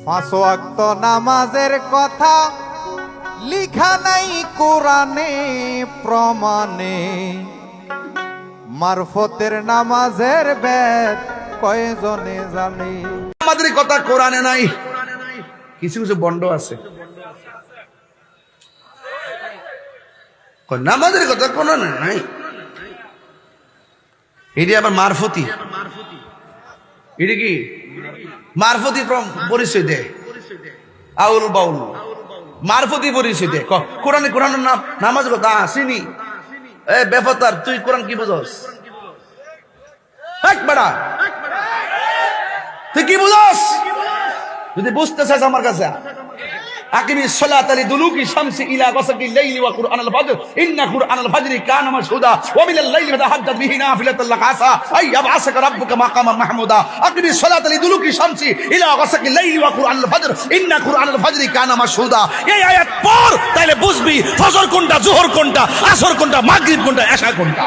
পাঁচ ওয়াক্ত নামাজের কথা লিখা নাই কোরআনে প্রমাণে, মারফতের নামাজের বেদ কয়জনে জানে। আমাদের কথা কোরআনে নাই, কিছু কিছু বন্ড আছে নামাজের কথা কোরআনে নাই, এটি আবার মারফতি। এটি কি মারফতি পরিচয় দেয়, আউল বাউল মারফতি পরিচয় দেয়। কোরআনে কোরআনের নাম নামাজের কথা আসেনি। এ বেফতার, তুই কোরআন কি বুঝস? বেড়া তুই কি বুঝস? যদি বুঝতে চাস আমার কাছে আকিমিস সালাতা লিদুলুকি শামসি ইলা গাসাকিল লাইলি ওয়া কুরআনাল ফাজর ইন্না কুরআনাল ফাজরি কানা মাশহুদা ওয়া মিনাল লাইলি ফাতাহাজ্জাদ বিহি নাফিলাতাল লাক আসা আই ইয়াবআসাকা রাব্বুকা মাকামান মাহমুদা। আকিমিস সালাতা লিদুলুকি শামসি ইলা গাসাকিল লাইলি ওয়া কুরআনাল ফাজর ইন্না কুরআনাল ফাজরি কানা মাশহুদা। এই আয়াত পড়, তাইলে বুঝবি ফজর কোনটা, যোহর কোনটা, আসর কোনটা, মাগরিব কোনটা, এশা কোনটা।